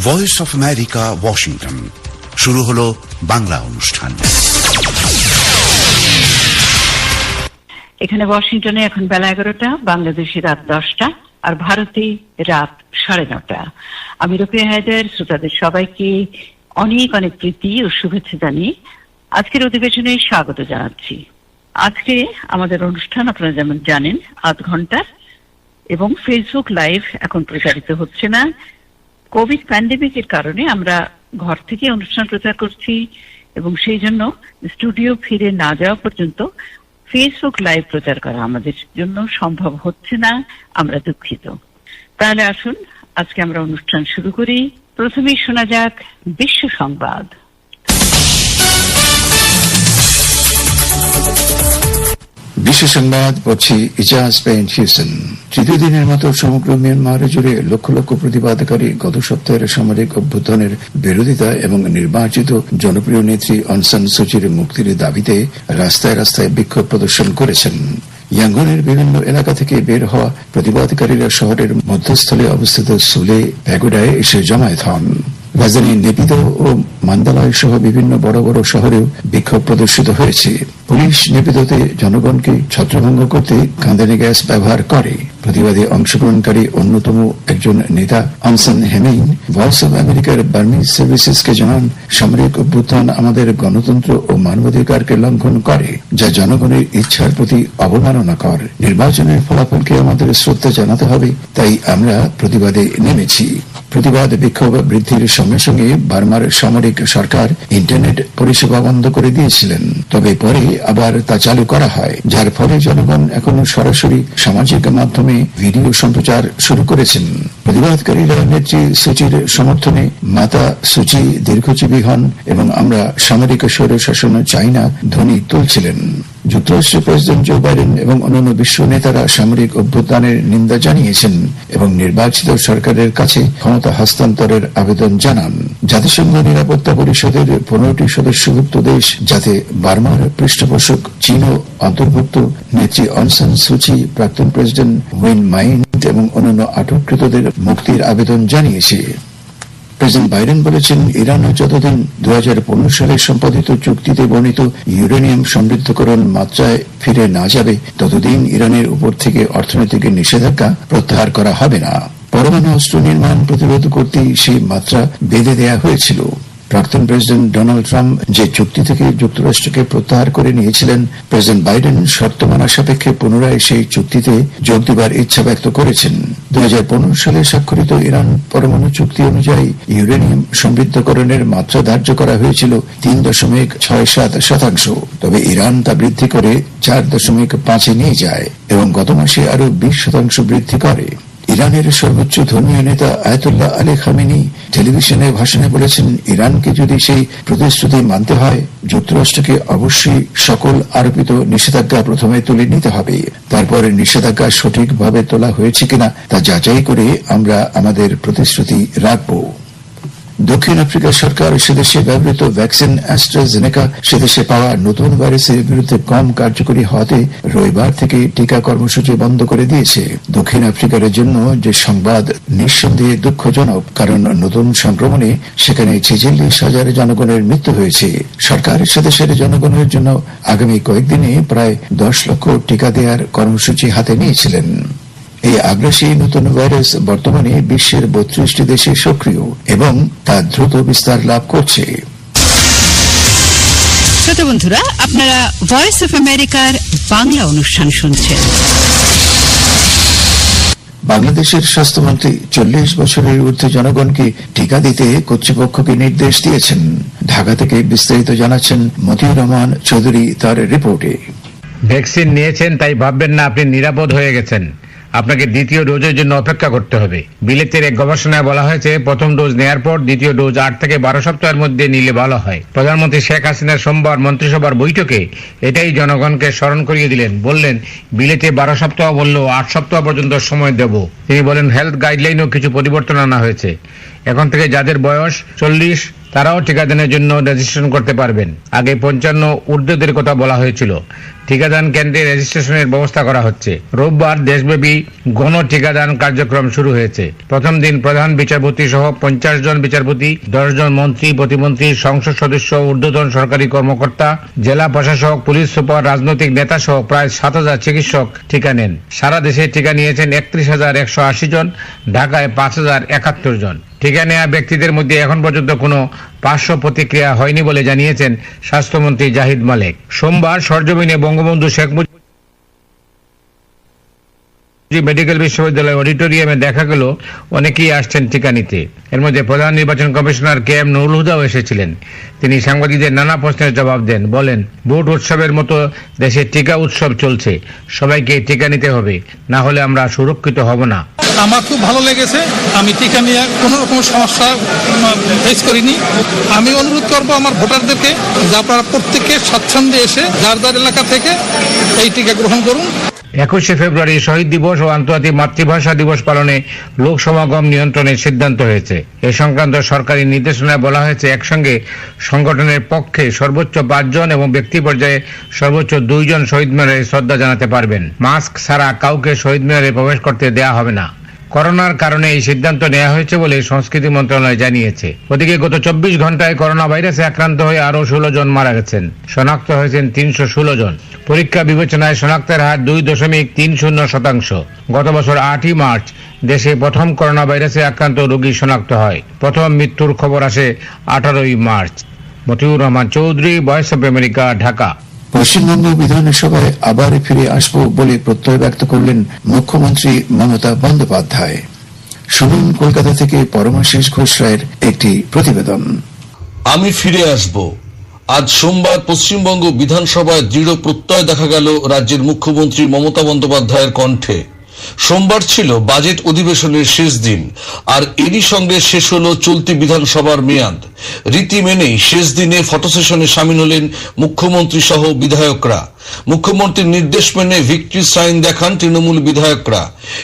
Voice of America, Washington. শুরু হলো বাংলা অনুষ্ঠান। এখানে ওয়াশিংটনে এখন বেলা 11টা, বাংলাদেশে রাত 10টা, আর ভারতে রাত 9:30। আমি রোকেয়া হায়দার শ্রোতাদের সবাইকে অনেক অনেক প্রীতি ও শুভেচ্ছা জানিয়ে আজকের অধিবেশনে স্বাগত জানাচ্ছি। আজকে আমাদের অনুষ্ঠান আপনারা যেমন জানেন 8 ঘন্টা, এবং ফেসবুক লাইভ এখন প্রচারিত হচ্ছে না। কোভিড প্যান্ডেমিকের কারণে আমরা ঘর থেকে অনুষ্ঠান প্রচার করছি, এবং সেই জন্য স্টুডিও ফিরে না যাওয়া পর্যন্ত ফেসবুক লাইভ প্রচার করা আমাদের জন্য সম্ভব হচ্ছে না। আমরা দুঃখিত। তাহলে আসুন আজকে আমরা অনুষ্ঠান শুরু করি। প্রথমেই শোনা যাক বিশ্ব সংবাদ। বিশ্ব সংবাদ পড়ছি ইজাজ পেইন হিউসেন। তৃতীয় দিনের মতো সমগ্র মিয়ানমার জুড়ে লক্ষ লক্ষ প্রতিবাদকারী গত সপ্তাহের সামরিক অভ্যুত্থানের বিরোধিতা এবং নির্বাচিত জনপ্রিয় নেত্রী অং সান সুচির মুক্তির দাবিতে রাস্তায় রাস্তায় বিক্ষোভ প্রদর্শন করেছেন। ইয়াঙ্গুনের বিভিন্ন এলাকা থেকে বের হওয়া প্রতিবাদকারীরা শহরের মধ্যস্থলে অবস্থিত সুলে প্যাগোডায় এসে জমায়েত হন। রাজধানী নেপিদো ও মান্দালয় সহ বিভিন্ন বড় বড় শহরেও বিক্ষোভ প্রদর্শিত হয়েছে। পুলিশ নেপিদোতে জনগণকে ছত্রভঙ্গ করতে কাঁদানে গ্যাস ব্যবহার করে। প্রতিবাদে অংশগ্রহণকারী অন্যতম একজন নেতা অং সান হেমেইন ভয়েস অব আমেরিকার বার্মিজ সার্ভিসেসকে জানান, সামরিক অভ্যুত্থান আমাদের গণতন্ত্র ও মানবাধিকারকে লঙ্ঘন করে, যা জনগণের ইচ্ছার প্রতি অবমাননাকর। নির্বাচনের ফলাফলকে আমাদের শ্রদ্ধা জানাতে হবে, তাই আমরা প্রতিবাদে নেমেছি। প্রতিবাদ বিক্ষোভ বৃদ্ধির সঙ্গে সঙ্গে বার্মার সামরিক সরকার ইন্টারনেট পরিষেবা বন্ধ করে দিয়েছিলেন, তবে পরে আবার তা চালু করা হয়, যার ফলে জনগণ এখন সরাসরি সামাজিক মাধ্যমে ভিডিও সম্প্রচার শুরু করেছেন। প্রতিবাদকারীরা নেত্রী সুচির সমর্থনে মাতা সুচি দীর্ঘজীবী হন এবং আমরা সামরিক স্বৈরশাসন চাই না ধ্বনি তুলছিলেন। যুক্তরাষ্ট্রের প্রেসিডেন্ট জো বাইডেন এবং অন্যান্য বিশ্ব নেতারা সামরিক অভ্যুত্থানের নিন্দা জানিয়েছেন এবং নির্বাচিত সরকারের কাছে ক্ষমতা হস্তান্তরের আবেদন জানান। জাতিসংঘ নিরাপত্তা পরিষদের 15টি সদস্যভুক্ত দেশ যাতে বার্মার পৃষ্ঠপোষক চীনও অন্তর্ভুক্ত নেত্রী অং সান সুচি, প্রাক্তন প্রেসিডেন্ট উইন মাইন্ট এবং অন্যান্য আটককৃতদের মুক্তির আবেদন জানিয়েছে। প্রেসিডেন্ট বাইডেন বলেছেন, ইরান যতদিন 2015 সালে সম্পাদিত চুক্তিতে বর্ণিত ইউরেনিয়াম সমৃদ্ধকরণ মাত্রায় ফিরে না যাবে, ততদিন ইরানের উপর থেকে অর্থনৈতিক নিষেধাজ্ঞা প্রত্যাহার করা হবে না। পরমাণু অস্ত্র নির্মাণ প্রতিরোধ করতে সেই মাত্রা বেঁধে দেওয়া হয়েছিল। প্রাক্তন প্রেসিডেন্ট ডোনাল্ড ট্রাম্প যে চুক্তি থেকে যুক্তরাষ্ট্রকে প্রত্যাহার করে নিয়েছিলেন, প্রেসিডেন্ট বাইডেন শর্ত মানা সাপেক্ষে পুনরায় সেই চুক্তিতে যোগ দেবার ইচ্ছা ব্যক্ত করেছেন। 2015 সালে স্বাক্ষরিত ইরান পরমাণু চুক্তি অনুযায়ী ইউরেনিয়াম সমৃদ্ধকরণের মাত্রা ধার্য করা হয়েছিল 3.67%, তবে ইরান তা বৃদ্ধি করে 4.5 নিয়ে যায় এবং গত মাসে আরো 20% বৃদ্ধি করে। ইরানের সর্বোচ্চ ধর্মীয় নেতা আয়াতুল্লাহ আলী খামেনি টেলিভিশনে ভাষণে বলেছেন, ইরানকে যদি সেই প্রতিশ্রুতি মানতে হয়, যুক্তরাষ্ট্রকে অবশ্যই সকল আরোপিত নিষেধাজ্ঞা প্রথমে তুলে নিতে হবে। তারপরে নিষেধাজ্ঞা সঠিকভাবে তোলা হয়েছে কিনা তা যাচাই করে আমরা আমাদের প্রতিশ্রুতি রাখব। দক্ষিণ আফ্রিকা সরকার সেদেশে ব্যবহৃত ভ্যাকসিন অ্যাস্ট্রাজেনেকা সেদেশে পাওয়া নতুন ভাইরাসের বিরুদ্ধে কম কার্যকরী হওয়াতে রবিবার থেকে টিকা কর্মসূচি বন্ধ করে দিয়েছে। দক্ষিণ আফ্রিকার জন্য যে সংবাদ নিঃসন্দেহে দুঃখজনক, কারণ নতুন সংক্রমণে সেখানে 46,000 জনগণের মৃত্যু হয়েছে। সরকার সেদেশের জনগণের জন্য আগামী কয়েকদিনে প্রায় 10 লক্ষ টিকা দেওয়ার কর্মসূচি হাতে নিয়েছিলেন। এই আগ্রাসী নতুন ভাইরাস বর্তমানে বিশ্বের 32টি দেশে সক্রিয় এবং তা দ্রুত বিস্তার লাভ করছে। শ্রোতা বন্ধুরা, আপনারা ভয়েস অফ আমেরিকার বাংলা অনুষ্ঠান শুনছেন। বাংলাদেশের স্বাস্থ্যমন্ত্রী 40 বছরের ঊর্ধ্বে জনগণকে টিকা দিতে কর্তৃপক্ষকে নির্দেশ দিয়েছেন। ঢাকা থেকে বিস্তারিত জানাচ্ছেন মতিউর রহমান চৌধুরী তার রিপোর্টে। ভ্যাকসিন নিয়েছেন তাই ভাববেন না আপনি নিরাপদ হয়ে গেছেন। আপনাকে দ্বিতীয় ডোজের জন্য অপেক্ষা করতে হবে। বিলেতের এক গবেষণায় বলা হয়েছে, প্রথম ডোজ নেয়ার পর দ্বিতীয় ডোজ 8 থেকে 12 সপ্তাহের মধ্যে নিলে ভালো হয়। প্রধানমন্ত্রী শেখ হাসিনার সোমবার মন্ত্রিসভার বৈঠকে এটাই জনগণকে স্মরণ করিয়ে দিলেন। বললেন, বিলেতে 12 সপ্তাহ বললেও 8 সপ্তাহ পর্যন্ত সময় দেব। তিনি বলেন, হেলথ গাইডলাইনেও কিছু পরিবর্তন আনা হয়েছে। এখন থেকে যাদের বয়স 40 তারাও টিকাদানের জন্য রেজিস্ট্রেশন করতে পারবেন। আগে 55 ঊর্ধ্বদের কথা বলা হয়েছিল। টিকাদান কেন্দ্রে রেজিস্ট্রেশনের ব্যবস্থা করা হচ্ছে। রোববার দেশব্যাপী গণ টিকাদান কার্যক্রম শুরু হয়েছে। প্রথম দিন প্রধান বিচারপতি সহ 50 জন বিচারপতি, 10 জন মন্ত্রী, প্রতিমন্ত্রী, সংসদ সদস্য, ঊর্ধ্বতন সরকারি কর্মকর্তা, জেলা প্রশাসক, পুলিশ সুপার, রাজনৈতিক নেতা সহ প্রায় 7,000 চিকিৎসক টিকা নেন। সারা দেশে টিকা নিয়েছেন 31,180 জন, ঢাকায় 5,071 জন। টিকা নেওয়া ব্যক্তিদের মধ্যে এখন পর্যন্ত কোনো পার্শ্ব প্রতিক্রিয়া হয়নি বলে জানিয়েছেন স্বাস্থ্যমন্ত্রী জাহিদ মালেক। সোমবার সরজমিনে বঙ্গবন্ধু শেখ মুজিব মেডিকেল বিশ্ববিদ্যালয় অডিটোরিয়ামে দেখা গেল অনেকেই আসছেন টিকা নিতে। এর মধ্যে প্রধান নির্বাচন কমিশনার KM নুরুল হুদাও এসেছিলেন। তিনি সাংবাদিকদের নানা প্রশ্নের জবাব দেন, বলেন, ভোট উৎসবের মতো দেশে টিকা উৎসব চলছে, সবাইকে টিকা নিতে হবে, না হলে আমরা সুরক্ষিত হব না। আমার খুব ভালো লেগেছে। আমি টিকা নিয়ে কোনো রকম সমস্যা ফেস করিনি। আমি অনুরোধ করব আমার ভোটারদেরকে যে আপনারা প্রত্যেকে স্বাচ্ছন্দ্যে এসে যার যার এলাকা থেকে এই টিকা গ্রহণ করুন। 21শে ফেব্রুয়ারি শহীদ দিবস ও আন্তর্জাতিক মাতৃভাষা দিবস পালনে লোক সমাগম নিয়ন্ত্রণের সিদ্ধান্ত হয়েছে। এ সংক্রান্ত সরকারি নির্দেশনায় বলা হয়েছে, একসঙ্গে সংগঠনের পক্ষে সর্বোচ্চ 5 জন এবং ব্যক্তি পর্যায়ে সর্বোচ্চ 2 জন শহীদ মিনারে শ্রদ্ধা জানাতে পারবেন। মাস্ক ছাড়া কাউকে শহীদ মিনারে প্রবেশ করতে দেয়া হবে না। করোনার কারণে এই সিদ্ধান্ত নেওয়া হয়েছে বলে সংস্কৃতি মন্ত্রণালয় জানিয়েছে। ওদিকে গত 24 ঘন্টায় করোনা ভাইরাসে আক্রান্ত হয়ে আরও 16 জন মারা গেছেন। শনাক্ত হয়েছেন 316 জন। পরীক্ষা বিবেচনায় শনাক্তের হার 2.30%। গত বছর 8ই মার্চ দেশে প্রথম করোনা ভাইরাসে আক্রান্ত রোগী শনাক্ত হয়। প্রথম মৃত্যুর খবর আসে 18ই March. Motiur Rahman Chowdhury, Voice of America, Dhaka. Paschimbanga বিধানসভায় আবার ফিরে আসব বলে প্রত্যয় ব্যক্ত করলেন মুখ্যমন্ত্রী মমতা বন্দ্যোপাধ্যায়। শুনুন কলকাতা থেকে পরমাশিস ঘোষ রায়ের একটি প্রতিবেদন। আমি ফিরে আসব। আজ সোমবার পশ্চিমবঙ্গ বিধানসভায় দৃঢ় প্রত্যয় দেখা গেল রাজ্যের মুখ্যমন্ত্রী মমতা বন্দ্যোপাধ্যায়ের কণ্ঠে। সোমবার ছিল বাজেট অধিবেশনের শেষ দিন, আর এরই সঙ্গে শেষ হলো চলতি বিধানসভার মেয়াদ। রীতি মেনেই শেষ দিনে ফটো সেশনে সামিল হলেন মুখ্যমন্ত্রী সহ বিধায়করা। মুখ্যমন্ত্রীর নির্দেশ মেনে ভিক্টরি সাইন দেখান তৃণমূল বিধায়করা।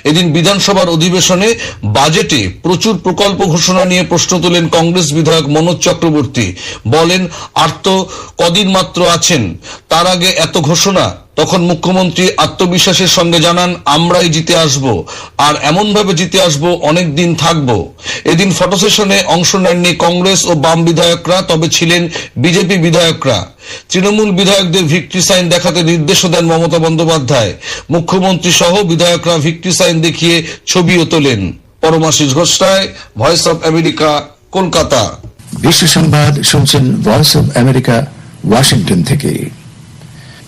এদিন বিধানসভার অধিবেশনে বাজেটে প্রচুর প্রকল্প ঘোষণা নিয়ে প্রশ্ন তোলেন কংগ্রেস বিধায়ক মনোজ চক্রবর্তী। বলেন, আর তো কদিন মাত্র আছেন, তার আগে এত ঘোষণা। তখন মুখ্যমন্ত্রী আত্মবিশ্বাসের সঙ্গে জানান, আমরাই জিতে আসব, আর এমন ভাবে জিতে আসব অনেক দিন থাকব। এদিন ফটো সেশনে অংশ নেননি কংগ্রেস ও বাম বিধায়করা, তবে ছিলেন বিজেপি বিধায়করা। তৃণমূল বিধায়কদের ভিক্টরি সাইন দেখাতে নির্দেশ দেন মমতা বন্দ্যোপাধ্যায়। মুখ্যমন্ত্রী সহ বিধায়করা ভিক্টরি সাইন দেখিয়ে ছবিও তোলেন। পরমাশিস ঘোষ রায়, ভয়েস অব আমেরিকা, কলকাতা। বিশ্ব সংবাদ শুনছেন ভয়েস অব আমেরিকা, ওয়াশিংটন থেকে।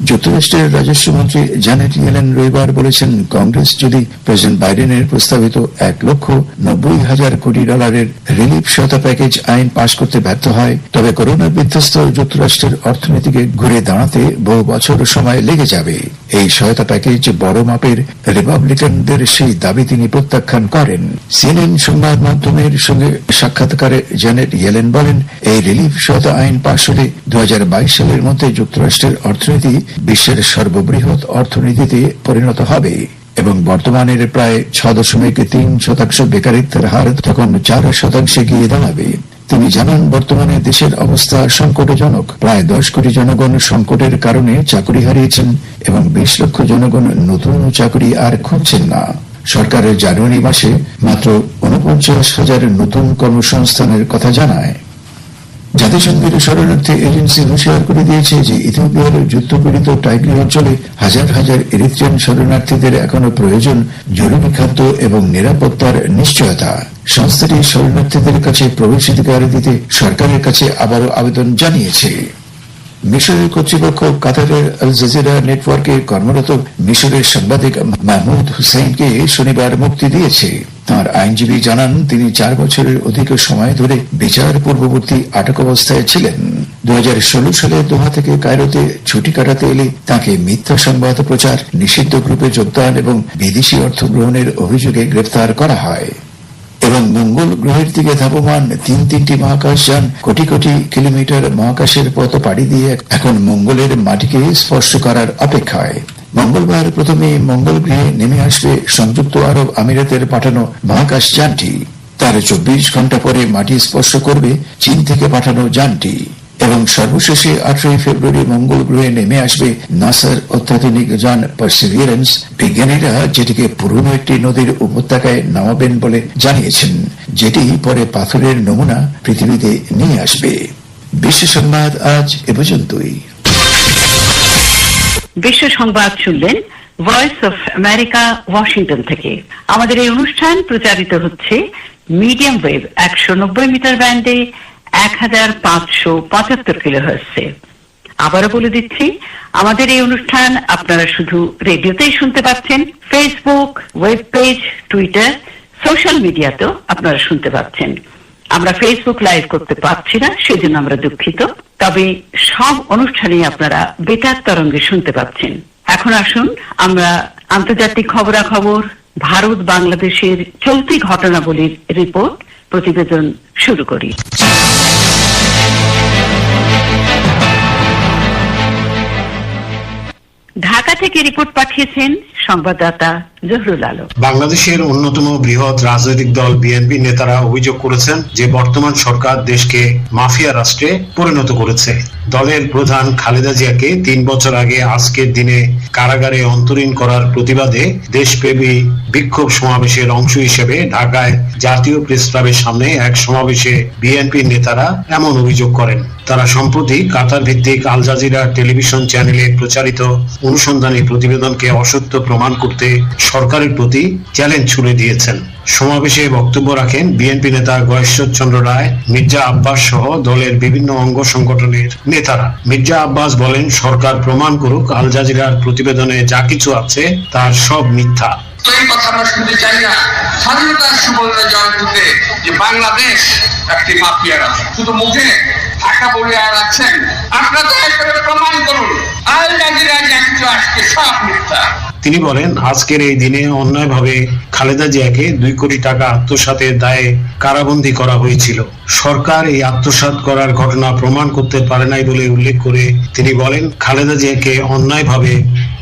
যুক্তরাষ্ট্রের রাজস্ব মন্ত্রী জ্যানেট ইয়েলেন রবিবার বলেছেন, কংগ্রেস যদি প্রেসিডেন্ট বাইডেনের প্রস্তাবিত $1,90,000 কোটি রিলিফ সহায়তা প্যাকেজ আইন পাশ করতে ব্যর্থ হয়, তবে করোনা বিধ্বস্ত যুক্তরাষ্ট্রের অর্থনীতিকে ঘুরে দাঁড়াতে বহু বছর সময় লেগে যাবে। এই সহায়তা প্যাকেজ বড় মাপের, রিপাবলিকানদের সেই দাবি তিনি প্রত্যাখ্যান করেন। সিএনএন সংবাদ মাধ্যমের সঙ্গে সাক্ষাৎকারে জ্যানেট ইয়েলেন বলেন, এই রিলিফ সহায়তা আইন পাশ হলে 2022 সালের মধ্যে যুক্তরাষ্ট্রের অর্থনীতি বিশ্বের সর্ববৃহৎ অর্থনীতিতে পরিণত হবে এবং বর্তমানের প্রায় 6.3% বেকারিত্বের হার তখন 4% গিয়ে দাঁড়াবে। তিনি জানান, বর্তমানে দেশের অবস্থা সংকটজনক। প্রায় 10 কোটি জনগণ সংকটের কারণে চাকরি হারিয়েছেন এবং 20 লক্ষ জনগণ নতুন চাকরি আর খুঁজছেন না। সরকারের জানুয়ারি মাসে মাত্র 49,000 নতুন কর্মসংস্থানের কথা জানায়। জাতিসংঘের শরণার্থী এজেন্সি হুঁশিয়ার করে দিয়েছে যে ইথিওপিয়ার যুদ্ধপীড়িত টাইগ্রি অঞ্চলে হাজার হাজার এরিত্রিয়ান শরণার্থীদের এখনো প্রয়োজন জরুরি খাদ্য এবং নিরাপত্তার নিশ্চয়তা। সংস্থাটি শরণার্থীদের কাছে প্রবেশাধিকার দিতে সরকারের কাছে আবারও আবেদন জানিয়েছে। মিশরের কর্তৃপক্ষ কাতারের আল জাজিরা নেটওয়ার্কে কর্মরত মিশরের সাংবাদিক মাহমুদ হুসাইনকে শনিবার মুক্তি দিয়েছে। তাঁর আইনজীবী জানান, তিনি 4 বছরের অধিক সময় ধরে বিচার পূর্ববর্তী আটক অবস্থায় ছিলেন। 2016 সালে দোহা থেকে কায়রোতে ছুটি কাটাতে এলে তাঁকে মিথ্যা সংবাদ প্রচার, নিষিদ্ধ গ্রুপে যোগদান এবং বিদেশি অর্থ গ্রহণের অভিযোগে গ্রেফতার করা হয় এবং মঙ্গল গ্রহের দিকে ধাবমান 3টি মহাকাশযান কোটি কোটি কিলোমিটার মহাকাশের পথ পাড়ি দিয়ে এখন মঙ্গলের মাটিকে স্পর্শ করার অপেক্ষায়। মঙ্গলবার প্রথমে মঙ্গল গ্রহে নেমে আসবে সংযুক্ত আরব আমিরাতের পাঠানো মহাকাশযানটি। তার 24 ঘন্টা পরে মাটি স্পর্শ করবে চীন থেকে পাঠানো যানটি। এবং সর্বশেষে 18 ফেব্রুয়ারি মঙ্গল গ্রহে নেমে আসবে নাসার অত্যাধুনিক যান পারসিভিয়ারেন্স। বিজ্ঞানীরা যেটিকে পুরনো একটি নদীর উপত্যকায় নামাবেন বলে জানিয়েছেন, যেটি পরে পাথরের নমুনা পৃথিবীতে নিয়ে আসবে। বিশ্ব সংবাদ আজ এ পর্যন্তই। বিশ্ব সংবাদ শুনলেন ভয়েস অফ আমেরিকা, ওয়াশিংটন থেকে। আমাদের এই অনুষ্ঠান প্রচারিত হচ্ছে মিডিয়াম ওয়েভ 190 মিটার ব্যান্ডে 1575 কিলোহার্টজে। আবারও বলে দিচ্ছি, আমাদের এই অনুষ্ঠান আপনারা শুধু রেডিওতেই শুনতে পাচ্ছেন। Facebook, web page, Twitter, social মিডিয়াতেও আপনারা শুনতে পাচ্ছেন। আমরা ফেসবুক লাইভ করতে পারছি না, সেজন্য আমরা দুঃখিত। তবে সব অনুষ্ঠানেই আপনারা বেতার তরঙ্গে শুনতে পাচ্ছেন। এখন আসুন আমরা আন্তর্জাতিক খবরাখবর, ভারত বাংলাদেশের চলতি ঘটনাবলীর রিপোর্ট প্রতিবেদন শুরু করি। ঢাকা থেকে রিপোর্ট পাঠিয়েছেন সংবাদদাতা জহুরুল আলম। বাংলাদেশের অন্যতম বৃহৎ রাজনৈতিক দল বিএনপি নেতারা অভিযোগ করেছেন যে বর্তমান সরকার দেশকে মাফিয়া রাষ্ট্রে পরিণত করেছে। দলের প্রধান খালেদা জিয়াকে 3 বছর আগে আজকের দিনে কারাগারে অন্তরীণ করার প্রতিবাদে দেশব্যাপী বিক্ষোভ সমাবেশের অংশ হিসেবে ঢাকায় জাতীয় প্রেস ক্লাবের সামনে এক সমাবেশে বিএনপি নেতারা এমন অভিযোগ করেন। তারা সম্প্রতি কাতার ভিত্তিক আল জাজিরা টেলিভিশন চ্যানেলে প্রচারিত অনুসন্ধানী প্রতিবেদনকে অসত্য প্রমাণ করতে সরকারের প্রতি চ্যালেঞ্জ ছুড়ে দিয়েছেন। সমাবেশে বক্তব্য রাখেন বিএনপি নেতা গয়েশ্বর চন্দ্র রায়, মির্জা আব্বাস সহ দলের বিভিন্ন অঙ্গ সংগঠনের নেতারা। মির্জা আব্বাস বলেন, সরকার প্রমাণ করুক আল জাজিরার প্রতিবেদনে যা কিছু আছে তার সব মিথ্যা। এই কথা আমরা শুনতে চাই না। স্বাধীনতার সুবর্ণ জয়ন্তীতে যে বাংলাদেশ একটি মাফিয়া রাষ্ট্র, শুধু মুখে ঢাকা বলে আর আছেন, আপনারা তো একেবারে প্রমাণ করুন আল জাজিরা যা কিছু আজকে সব মিথ্যা। তিনি বলেন, আজকের এই দিনে অন্যায়ভাবে খালেদা জিয়াকে 2 কোটি টাকা আত্মসাতের দায়ে কারাবন্দী করা হয়েছিল। সরকার এই আত্মসাৎ করার ঘটনা প্রমাণ করতে পারে নাই বলে উল্লেখ করে তিনি বলেন, খালেদা জিয়াকে অন্যায়ভাবে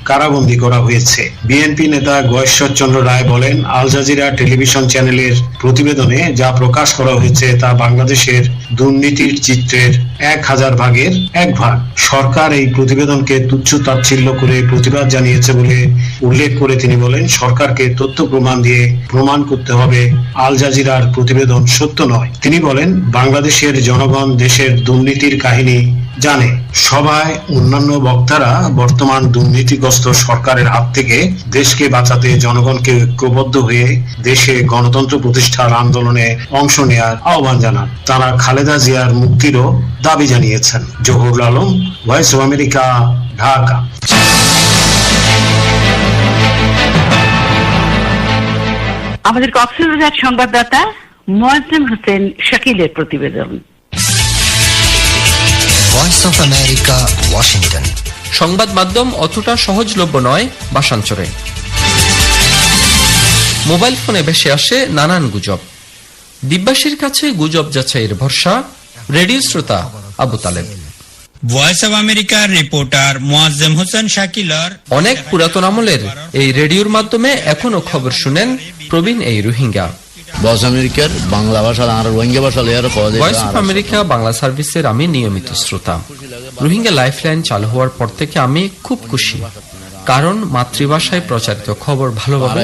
কারাবন্দী করা হয়েছে। বিএনপি নেতা গয়েশ্বর চন্দ্র রায় বলেন, আল জাজিরা টেলিভিশন চ্যানেলের প্রতিবেদনে যা প্রকাশ করা হয়েছে তা বাংলাদেশের দুর্নীতির চিত্রের 1000 ভাগের 1 ভাগ। সরকার এই প্রতিবেদনকে তুচ্ছ তাচ্ছিল্য করে প্রতিবাদ জানিয়েছে বলে উল্লেখ করে তিনি বলেন, সরকারকে তথ্য প্রমাণ দিয়ে প্রমাণ করতে হবে আল জাজিরার প্রতিবেদন সত্য নয়। তিনি বলেন, বাংলাদেশের জনগণ দেশের দুর্নীতির কাহিনী জানে। সভায় অন্যান্য বক্তারা বর্তমান দুর্নীতিগ্রস্ত সরকারের হাত থেকে দেশকে বাঁচাতে জনগণকে ঐক্যবদ্ধ হয়ে দেশে গণতন্ত্র প্রতিষ্ঠার আন্দোলনে অংশ নেওয়ার আহ্বান জানান। তারা খালেদা জিয়ার মুক্তিরও দাবি জানিয়েছেন। Zahurul Alam, voice of America, Dhaka. আমাদের কক্সবাজার সংবাদদাতা মোয়াজ্জেম হোসেন শাকিলের প্রতিবেদন। Voice of America, Washington. সংবাদ মাধ্যম অতটা সহজলভ্য নয় ভাষান্তরে। মোবাইল ফোনে ভেসে আসে নানান গুজব। দিব্যাসীর কাছে গুজব যাচাইয়ের ভরসা রেডিও শ্রোতা আবু তালেব। ভয়েস অফ আমেরিকার রিপোর্টার মোয়াজ্জেম হোসেন শাকিলার। অনেক পুরাতন আমলের এই রেডিওর মাধ্যমে এখনো খবর শুনেন প্রবীণ এই রোহিঙ্গা। ভয়েস আমেরিকার বাংলা ভাষা আর রোহিঙ্গা ভাষা ভয়েস অফ আমেরিকা বাংলা সার্ভিসের আমি নিয়মিত শ্রোতা। রোহিঙ্গা লাইফলাইন চালু হওয়ার পর থেকে আমি খুব খুশি, কারণ মাতৃভাষায় প্রচারিত খবর ভালোভাবে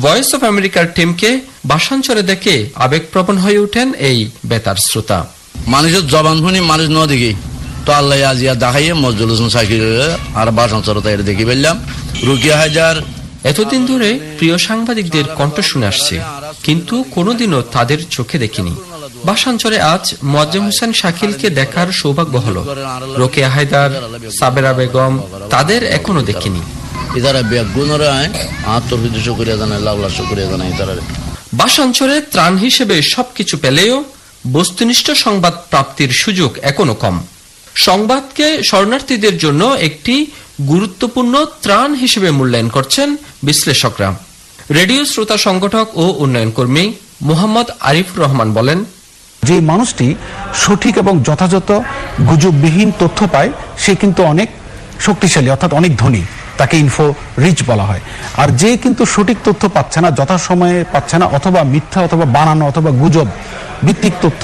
ভয়েস অফ আমেরিকার টিমকে ভাষান্তরে দেখে আবেগপ্রবণ হয়ে ওঠেন এই বেতার শ্রোতা। মানুষের জবান শুনি মানুষ ন দেখি তো আল্লাহ আজিয়া দেখাইয়ে মজদুল হোসেন সাকির আর ভাষান্তরতা এটা দেখি বললাম। রুকিয়া হাজার এতদিন ধরে প্রিয় সাংবাদিকদের কণ্ঠ শুনে আসছে, কিন্তু কোনোদিনও তাদের চোখে দেখিনি। ভাষান্তরে আজ মোয়াজ্জেম হোসেন শাকিলকে দেখার সৌভাগ্য হলো। রোকেয়া হায়দার, সাবেরা বেগম, তাদের এখনো দেখিনি। ভাষান্তরে ত্রাণ হিসেবে সবকিছু পেলেও বস্তুনিষ্ঠ সংবাদ প্রাপ্তির সুযোগ এখনো কম। সংবাদকে শরণার্থীদের জন্য একটি গুরুত্বপূর্ণ ত্রাণ হিসেবে মূল্যায়ন করছেন বিশ্লেষকরা। রেডিও শ্রোতা সংগঠক ও উন্নয়ন কর্মী মোহাম্মদ আরিফুর রহমান বলেন, যে মানুষটি সঠিক এবং যথাযথ গুজববিহীন তথ্য পায় সে কিন্তু অনেক শক্তিশালী, অর্থাৎ অনেক ধনী, তাকে ইনফো রিচ বলা হয়। আর যে কিন্তু সঠিক তথ্য পাচ্ছে না, যথাসময়ে পাচ্ছে না, অথবা মিথ্যা অথবা বানানো অথবা গুজব ভিত্তিক তথ্য,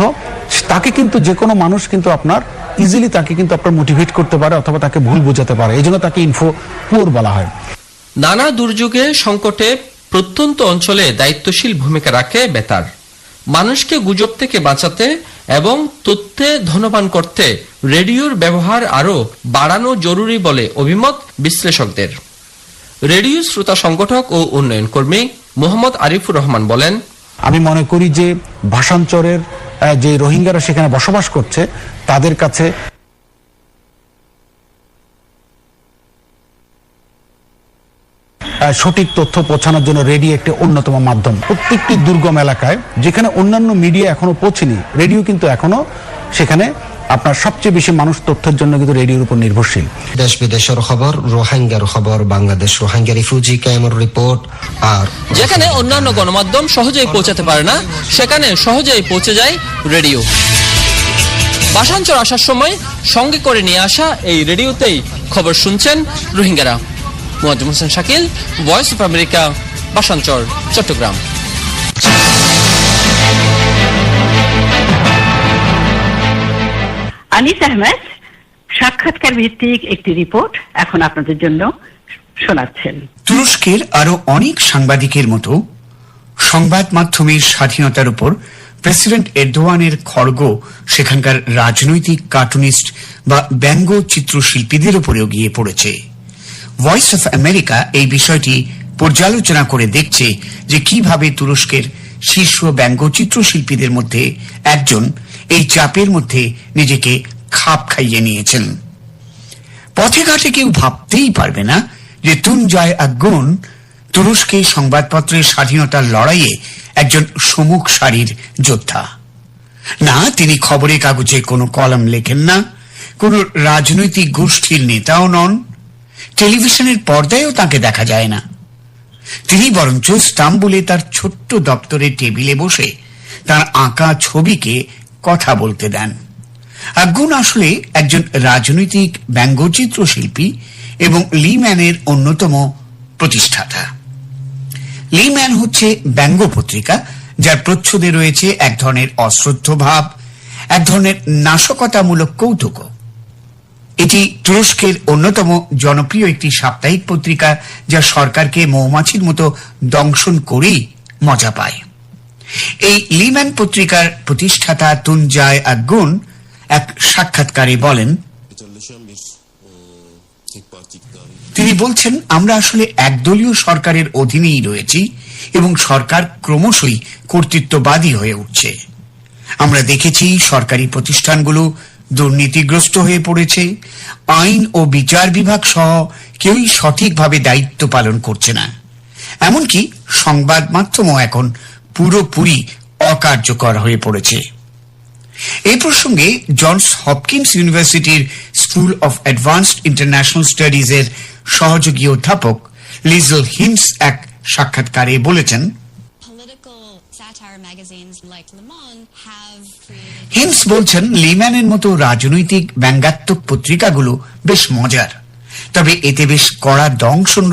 তাকে কিন্তু যে কোনো মানুষ কিন্তু আপনার ইজিলি তাকে কিন্তু আপনার মোটিভেট করতে পারে অথবা তাকে ভুল বোঝাতে পারে, এই জন্য তাকে ইনফো পুয়ার বলা হয়। নানা দুর্যোগে সংকটে প্রত্যন্ত অঞ্চলে দায়িত্বশীল ভূমিকা রাখে বেতার। মানুষকে গুজব থেকে বাঁচাতে এবং তথ্যে ধনবান করতে রেডিওর ব্যবহার আরো বাড়ানো জরুরি বলে অভিমত বিশ্লেষকদের। রেডিও শ্রোতা সংগঠক ও উন্নয়ন কর্মী মোহাম্মদ আরিফুর রহমান বলেন, আমি মনে করি যে ভাষাঞ্চলের যে রোহিঙ্গারা সেখানে বসবাস করছে তাদের কাছে সঠিক তথ্য পৌঁছানোর জন্য রেডিও একটি অন্যতম মাধ্যম। প্রত্যেকটি দুর্গম এলাকায় যেখানে অন্যান্য মিডিয়া এখনো পৌঁছেনি, রেডিও কিন্তু এখনো সেখানে আপনার সবচেয়ে বেশি মানুষ তথ্যের জন্য কিন্তু রেডিওর উপর নির্ভরশীল। দেশ বিদেশের খবর, রোহিঙ্গার খবর, বাংলাদেশ রোহিঙ্গা রিফিউজি ক্যাম্পের রিপোর্ট, আর যেখানে অন্যান্য গণমাধ্যম সহজেই পৌঁছাতে পারে না সেখানে সহজেই পৌঁছে যায় রেডিও। ভাষাঞ্চল আসার সময় সঙ্গে করে নিয়ে আসা এই রেডিওতেই খবর শুনছেন রোহিঙ্গারা। Muazzam Hossain Shakil, Voice of America, ভাষাঞ্চল, চট্টগ্রাম। আনিস আহমেদ সাক্ষাৎকার ভিত্তিক একটি রিপোর্ট এখন আপনাদের জন্য শোনাচ্ছেন। তুরস্কের আরো অনেক সাংবাদিকের মতো সংবাদ মাধ্যমের স্বাধীনতার উপর প্রেসিডেন্ট এরদোয়ানের খড়গ সেখানকার রাজনৈতিক কার্টুনিস্ট বা ব্যঙ্গ চিত্রশিল্পীদের উপরেও গিয়ে পড়েছে। ভয়েস অফ আমেরিকা এই বিষয়টি পর্যালোচনা করে দেখছে যে কিভাবে তুরস্কের শীর্ষ ব্যঙ্গ চিত্রশিল্পীদের মধ্যে একজন এই চাপের মধ্যে নিজেকে খাপ খাইয়ে নিয়েছেন। পথে ঘাটে কেউ ভাবতেই পারবে না যে তুনজায় আগুন তুরস্কে সংবাদপত্রের স্বাধীনতার লড়াইয়ে একজন সম্মুখ সারির যোদ্ধা। না, তিনি খবরের কাগজে কোনো কলাম লেখেন না, কোন রাজনৈতিক গোষ্ঠীর নেতাও নন, টেলিভিশনের পর্দায়ও তাকে দেখা যায় না। তিনি বরঞ্চ ইস্তাম্বুলে তার ছোট্ট দপ্তরের টেবিলে বসে তার আঁকা ছবিকে কথা বলতে দেন। আগুন আসলে একজন রাজনৈতিক ব্যঙ্গচিত্র শিল্পী এবং লিম্যানের অন্যতম প্রতিষ্ঠাতা। লিম্যান হচ্ছে ব্যঙ্গ পত্রিকা যার প্রচ্ছদে রয়েছে এক ধরনের অশ্রদ্ধ ভাব, এক ধরনের নাশকতামূলক কৌতুক। এটি তুরস্কের অন্যতম জনপ্রিয় একটি সাপ্তাহিক পত্রিকা যা সরকারকে মৌমাছির মতো দংশন করেই মজা পায়। এই লিম্যান পত্রিকার প্রতিষ্ঠাতা তুনজায় আগুন এক সাক্ষাৎকারে বলেন, তিনি বলছেন, আমরা আসলে একদলীয় সরকারের অধীনেই রয়েছি এবং সরকার ক্রমশই কর্তৃত্ববাদী হয়ে উঠছে। আমরা দেখেছি সরকারি প্রতিষ্ঠানগুলো দুর্নীতিগ্রস্ত হয়ে পড়েছে, আইন ও বিচার বিভাগ সহ কেউই সঠিকভাবে দায়িত্ব পালন করছে না, এমনকি সংবাদ মাধ্যমও এখন পুরোপুরি অকার্যকর হয়ে পড়েছে। এই প্রসঙ্গে জনস হপকিন্স ইউনিভার্সিটির school of advanced international studies এর সহযোগী অধ্যাপক লিজেল হিমস এক সাক্ষাৎকারে বলেছেন, হিমস বলছেন, লিম্যানের মতো রাজনৈতিক ব্যঙ্গাত্মক পত্রিকাগুলো বেশ মজার, তবে এতে বেশ কড়া দংশন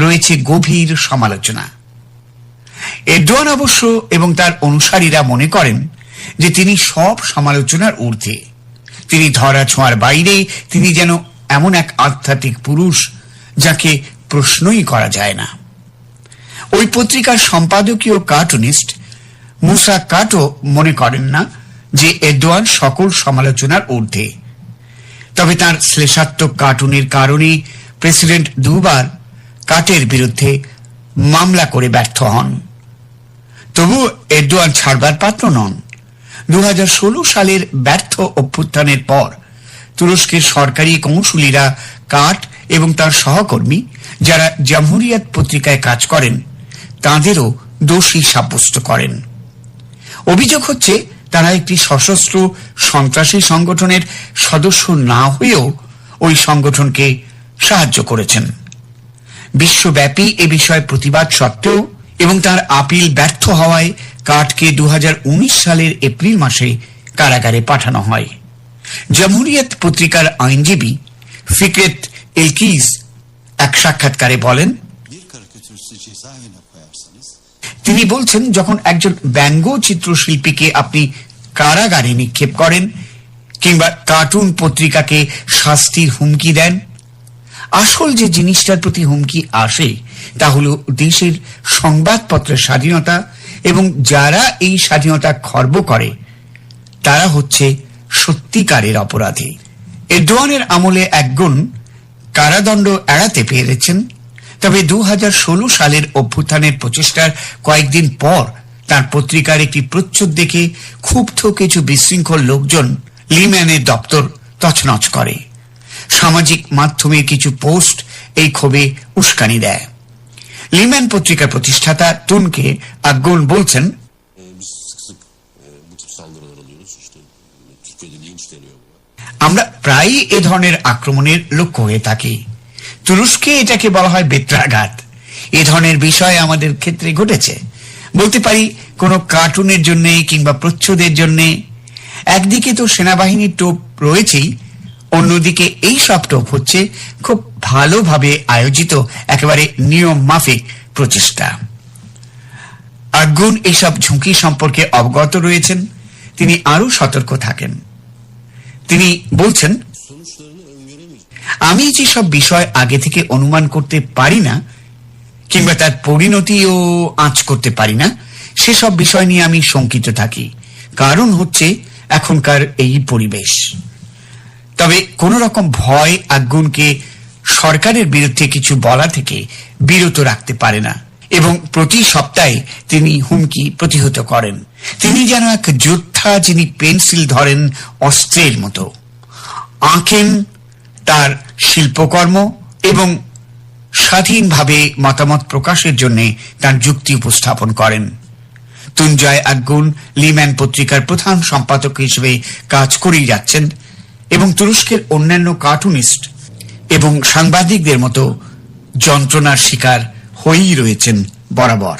রয়েছে গভীর সমালোচনা। এরদোয়ান অবশ্য এবং তার অনুসারীরা মনে করেন যে তিনি সব সমালোচনার ঊর্ধ্বে, তিনি ধরা ছোঁয়ার বাইরে, তিনি যেন এমন এক আধ্যাত্মিক পুরুষ যাকে প্রশ্নই করা যায় না। ওই পত্রিকার সম্পাদকীয় কার্টুনিস্ট মুসা কাটো মনে করেন না যে এরদোয়ান সকল সমালোচনার ঊর্ধ্বে, তবে তার শ্লেষাত্মক কার্টুনের কারণে প্রেসিডেন্ট দুবার কাটের বিরুদ্ধে মামলা করে ব্যর্থ হন। তবু এরদোয়ান ছাড়বার পাত্র নন। 2016 সালের ব্যর্থ অভ্যুত্থানের পর তুরস্কের সরকারি কৌঁসুলিরা কাট এবং তার সহকর্মী যারা জামহুরিয়াত পত্রিকায় কাজ করেন তাঁদেরও দোষী সাব্যস্ত করেন। অভিযোগ হচ্ছে তারা একটি সশস্ত্র সন্ত্রাসী সংগঠনের সদস্য না হয়েও ওই সংগঠনকে সাহায্য করেছেন। বিশ্বব্যাপী এ বিষয়ে প্রতিবাদ সত্ত্বেও এবং তার আপিল ব্যর্থ হওয়ায় কাটকে 2019 সালের এপ্রিল মাসে কারাগারে পাঠানো হয়। জামহুরিয়াত পত্রিকার আইনজীবী ফিকরেত এলকিজ এক সাক্ষাৎকারে বলেন, তিনি বলছেন, যখন একজন ব্যঙ্গ চিত্রশিল্পীকে আপনি কারাগারে নিক্ষেপ করেন কিংবা কার্টুন পত্রিকাকে শাস্তির হুমকি দেন। আসল যে জিনিসটার প্রতি হুমকি আসে তা হল দেশের সংবাদপত্রের স্বাধীনতা, এবং যারা এই স্বাধীনতা খর্ব করে তারা হচ্ছে সত্যিকারের অপরাধী। এরদোয়ানের আমলে একজন কারাদণ্ড এড়াতে পেরেছেন, তবে 2016 সালের অভ্যুত্থানের প্রচেষ্টার কয়েকদিন পর তার পত্রিকার একটি প্রচ্ছদ দেখে ক্ষুব্ধ কিছু বিশৃঙ্খল লোকজন লিম্যানের দপ্তর তছনছ করে। সামাজিক মাধ্যমে কিছু পোস্ট এই ক্ষোভে উস্কানি দেয়। লিম্যান পত্রিকার প্রতিষ্ঠাতা তুনকে আগুন বলছেন, আমরা প্রায়ই এ ধরনের আক্রমণের লক্ষ্য হয়ে থাকি। তুরস্কে এটাকে বলা হয় বেত্রাঘাত। এ ধরনের বিষয় আমাদের ক্ষেত্রে ঘটেছে। বলতে পারি কোনো কার্টুনের জন্য কিংবা প্রচ্ছদের জন্য। একদিকে তো সেনাবাহিনীর টোপ রয়েছেই, অন্যদিকে এই সব টোপ হচ্ছে খুব ভালোভাবে আয়োজিত একেবারে নিয়ম মাফিক প্রচেষ্টা। আগুন এইসব ঝুঁকি সম্পর্কে অবগত রয়েছেন। তিনি আরো সতর্ক থাকেন। তিনি বলছেন, আমি যেসব বিষয় আগে থেকে অনুমান করতে পারি না কিংবা তার পরিণতিও আঁচ করতে পারি না, সেসব বিষয় নিয়ে আমি শঙ্কিত থাকি। কারণ হচ্ছে এখনকার এই পরিবেশ। তবে কোন রকম ভয় আগুনকে সরকারের বিরুদ্ধে কিছু বলা থেকে বিরত রাখতে পারে না, এবং প্রতি সপ্তাহে তিনি হুমকি প্রতিহত করেন। তিনি যেন এক যোদ্ধা, যিনি পেন্সিল ধরেন অস্ত্রের মতো, আঁকেন তার শিল্পকর্ম এবং স্বাধীনভাবে মতামত প্রকাশের জন্য তার যুক্তি উপস্থাপন করেন। তুনজয় আগুন লিম্যান পত্রিকার প্রধান সম্পাদক হিসেবে কাজ করেই যাচ্ছেন, এবং তুরস্কের অন্যান্য কার্টুনিস্ট এবং সাংবাদিকদের মতো যন্ত্রণার শিকার হয়েই রয়েছেন বরাবর।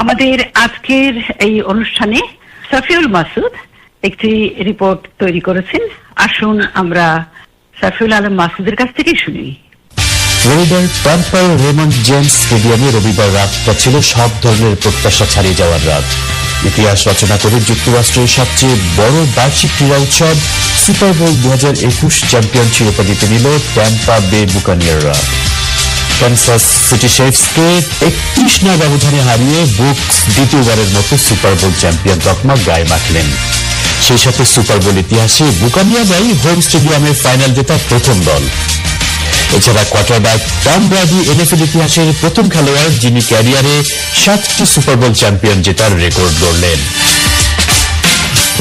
আমাদের আজকের এই অনুষ্ঠানে সাফিউল মাসুদ একটি রিপোর্ট তৈরি করেছেন। আসুন আমরা সাফিউল আলম মাসুদের কাছ থেকে শুনি। রবিবার ট্যাম্পার রেমন্ড জেমস স্টেডিয়ামে রবিবার রাতটা ছিল সব ধরনের প্রত্যাশা ছাড়িয়ে যাওয়ার রাত। ইতিহাস রচনা করে যুক্তরাষ্ট্রের সবচেয়ে বড় বার্ষিক ক্রীড়া উৎসব সুপার বোল 2021 চ্যাম্পিয়ন শিরোপা জিতে নিল ট্যাম্পা বে বুকানিয়াররা। ক্যানসাস সিটি চিফসকে 31 ব্যবধানে হারিয়ে বুকস দ্বিতীয়বারের মতো সুপার বোল চ্যাম্পিয়ন তকমা গায়ে মাখলেন। সেই সাথে সুপার বোল ইতিহাসে বুকানিয়াররাই হোম স্টেডিয়ামে ফাইনাল জেতা প্রথম দল। এছাড়া কোয়ার্টারব্যাক টম ব্র্যাডি এনএফএল ইতিহাসের প্রথম খেলোয়াড় যিনি ক্যারিয়ারে 7টি সুপার বোল চ্যাম্পিয়ন জেতার রেকর্ড গড়লেন।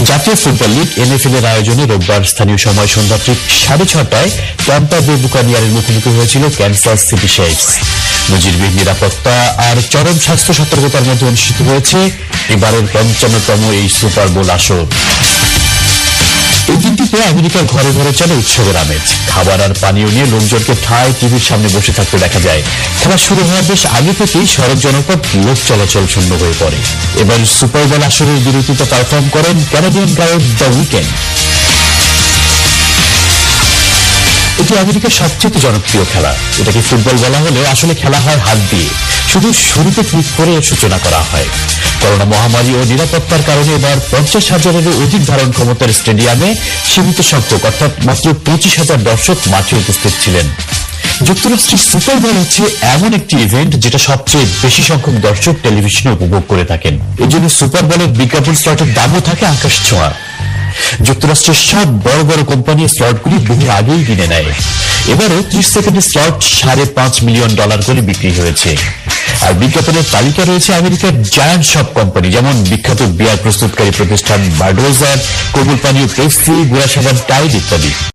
জাতীয় ফুটবল লীগ এনএফএল এর আয়োজনে রোববার স্থানীয় সময় সন্ধ্যা ঠিক 6:30টায় ট্যাম্পা বে বুকানিয়ারের মুখোমুখি হয়েছিল ক্যানসাস সিটি চিফস। নজিরবিহীন নিরাপত্তা আর চরম স্বাস্থ্য সতর্কতার মধ্যে অনুষ্ঠিত হয়েছে এবারের 55তম এই সুপার বোল আসর। এই দিনটিতে আমেরিকার ঘরে ঘরে চলে উৎসবের আমেজ। খাবার আর পানীয় নিয়ে লোকজনকে ঠায় টিভির সামনে বসে থাকতে দেখা যায়। খেলা শুরু হওয়ার বেশ আগে থেকেই সড়ক জনপদ লোক চলাচল শূন্য হয়ে পড়ে। এবার সুপার বোল আসরের বিরতিতে পারফর্ম করেন কানাডিয়ান গায়ক দ্য উইকেন্ড। এটি আমেরিকার সবচেয়ে জনপ্রিয় খেলা। এটাকে ফুটবল বলা হলেও আসলে খেলা হয় হাত দিয়ে। শুধু শুরুতে ক্লিক করে সূচনা করা হয়। করোনা মহামারী ও নিরাপত্তার কারণে এবার 50,000-এরও অধিক ধারণ ক্ষমতার স্টেডিয়ামে সীমিত সংখ্যক অর্থাৎ মাত্র 25,000 দর্শক মাঠে উপস্থিত ছিলেন। যুক্তরাষ্ট্রের সুপার বোল হচ্ছে এমন একটি ইভেন্ট যেটা সবচেয়ে বেশি সংখ্যক দর্শক টেলিভিশনে উপভোগ করে থাকেন। এই জন্য সুপার বোলের বিজ্ঞাপন স্লটের দামও থাকে আকাশ ছোঁয়া। যুক্তরাষ্ট্রের সব বড় বড় কোম্পানি স্লটগুলি বহু আগেই কিনে নেয়। এবারও 30 সেকেন্ডের স্লট $5.5 মিলিয়ন করে বিক্রি হয়েছে। আর বিজ্ঞাপনের তালিকা রয়েছে আমেরিকার জায়ান্ট সব কোম্পানি, যেমন বিখ্যাত বিয়ার প্রস্তুতকারী প্রতিষ্ঠান বাডওয়েজার, কোমল পানীয় পেপসি, গুঁড়া সাবান টাইড ইত্যাদি।